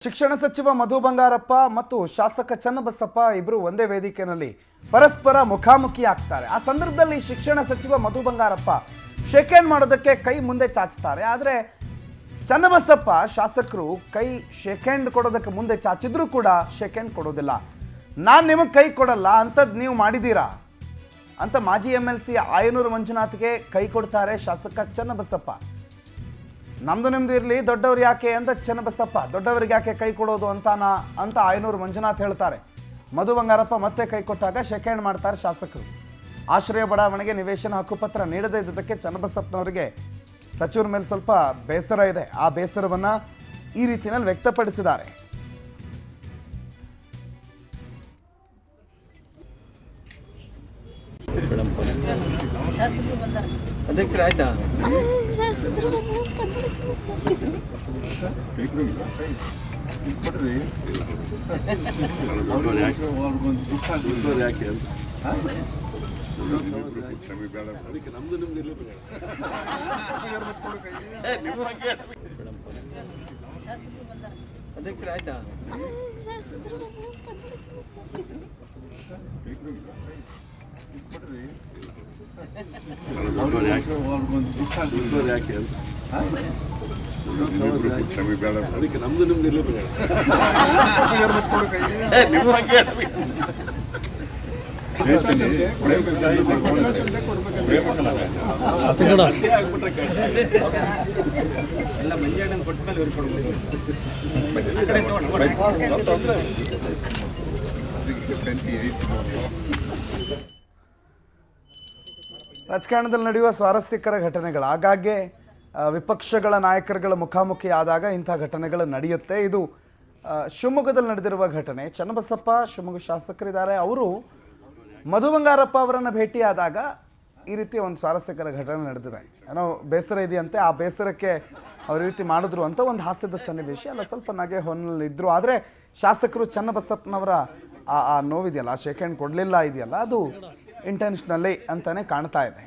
ಶಿಕ್ಷಣ ಸಚಿವ ಮಧು ಬಂಗಾರಪ್ಪ ಮತ್ತು ಶಾಸಕ ಚನ್ನಬಸಪ್ಪ ಇಬ್ಬರು ಒಂದೇ ವೇದಿಕೆಯಲ್ಲಿ ಪರಸ್ಪರ ಮುಖಾಮುಖಿ ಆಗ್ತಾರೆ. ಆ ಸಂದರ್ಭದಲ್ಲಿ ಶಿಕ್ಷಣ ಸಚಿವ ಮಧು ಬಂಗಾರಪ್ಪ ಶೇಕ್ ಹ್ಯಾಂಡ್ ಮಾಡೋದಕ್ಕೆ ಕೈ ಮುಂದೆ ಚಾಚ್ತಾರೆ. ಆದರೆ ಚನ್ನಬಸಪ್ಪ ಶಾಸಕರು ಕೈ ಶೇಕ್ ಹ್ಯಾಂಡ್ ಕೊಡೋದಕ್ಕೆ ಮುಂದೆ ಚಾಚಿದ್ರೂ ಕೂಡ ಶೇಕ್ ಹ್ಯಾಂಡ್ ಕೊಡೋದಿಲ್ಲ. ನಾನು ನಿಮಗೆ ಕೈ ಕೊಡಲ್ಲ ಅಂಥದ್ದು ನೀವು ಮಾಡಿದ್ದೀರಾ ಅಂತ ಮಾಜಿ MLC ಆಯನೂರು ಮಂಜುನಾಥ್ಗೆ ಕೈ ಕೊಡ್ತಾರೆ ಶಾಸಕ ಚನ್ನಬಸಪ್ಪ. ನಮ್ದು ನಿಮ್ದು ಇರಲಿ, ದೊಡ್ಡವ್ರು ಯಾಕೆ ಅಂತ ಚನ್ನಬಸಪ್ಪ, ದೊಡ್ಡವರಿಗೆ ಯಾಕೆ ಕೈ ಕೊಡೋದು ಅಂತ ಆಯನೂರು ಮಂಜುನಾಥ್ ಹೇಳ್ತಾರೆ. ಮಧು ಬಂಗಾರಪ್ಪ ಮತ್ತೆ ಕೈ ಕೊಟ್ಟಾಗ ಶೇಕ್ ಹ್ಯಾಂಡ್ ಮಾಡ್ತಾರೆ ಶಾಸಕರು. ಆಶ್ರಯ ಬಡಾವಣೆಗೆ ನಿವೇಶನ ಹಕ್ಕುಪತ್ರ ನೀಡದೇ ಇದ್ದಕ್ಕೆ ಚನ್ನಬಸಪ್ಪನವರಿಗೆ ಸಚಿವರ ಮೇಲೆ ಸ್ವಲ್ಪ ಬೇಸರ ಇದೆ. ಆ ಬೇಸರವನ್ನು ಈ ರೀತಿಯಲ್ಲಿ ವ್ಯಕ್ತಪಡಿಸಿದ್ದಾರೆ. ಅಧ್ಯಕ್ಷರ ಆಯ್ತಾ? ನಮ್ದು ನಿಮ್ದು ಅಧ್ಯಕ್ಷರ ಆಯ್ತಾ? ಅದಕ್ಕೆ ನಮ್ದು ನಿಮ್ದು ಎಲ್ಲ ಮಂಜಾಣನ್ ಕೊಟ್ಟ ಮೇಲೆ ಇವ್ರು ಕೊಡ್ಬೋದು. ರಾಜಕಾರಣದಲ್ಲಿ ನಡೆಯುವ ಸ್ವಾರಸ್ಯಕರ ಘಟನೆಗಳು ಆಗಾಗ್ಗೆ ವಿಪಕ್ಷಗಳ ನಾಯಕರುಗಳ ಮುಖಾಮುಖಿ ಆದಾಗ ಇಂಥ ಘಟನೆಗಳು ನಡೆಯುತ್ತೆ. ಇದು ಶಿವಮೊಗ್ಗದಲ್ಲಿ ನಡೆದಿರುವ ಘಟನೆ. ಚನ್ನಬಸಪ್ಪ ಶಿವಮೊಗ್ಗ ಶಾಸಕರಿದ್ದಾರೆ. ಅವರು ಮಧು ಬಂಗಾರಪ್ಪ ಅವರನ್ನು ಭೇಟಿಯಾದಾಗ ಈ ರೀತಿ ಒಂದು ಸ್ವಾರಸ್ಯಕರ ಘಟನೆ ನಡೆದಿದೆ. ಏನೋ ಬೇಸರ ಇದೆಯಂತೆ, ಆ ಬೇಸರಕ್ಕೆ ಅವ್ರ ರೀತಿ ಮಾಡಿದ್ರು ಅಂತ ಒಂದು ಹಾಸ್ಯದ ಸನ್ನಿವೇಶ. ಅಲ್ಲ, ಸ್ವಲ್ಪ ನಗೆ ಹೊನ್ನಲ್ಲಿ ಇದ್ದರು. ಆದರೆ ಶಾಸಕರು ಚನ್ನಬಸಪ್ಪನವರ ಆ ನೋವಿದೆಯಲ್ಲ, ಶೇಕ್ ಹ್ಯಾಂಡ್ ಕೊಡಲಿಲ್ಲ ಇದೆಯಲ್ಲ, ಅದು ಇಂಟೆನ್ಷನಲಿ ಅಂತಲೇ ಕಾಣ್ತಾ ಇದೆ.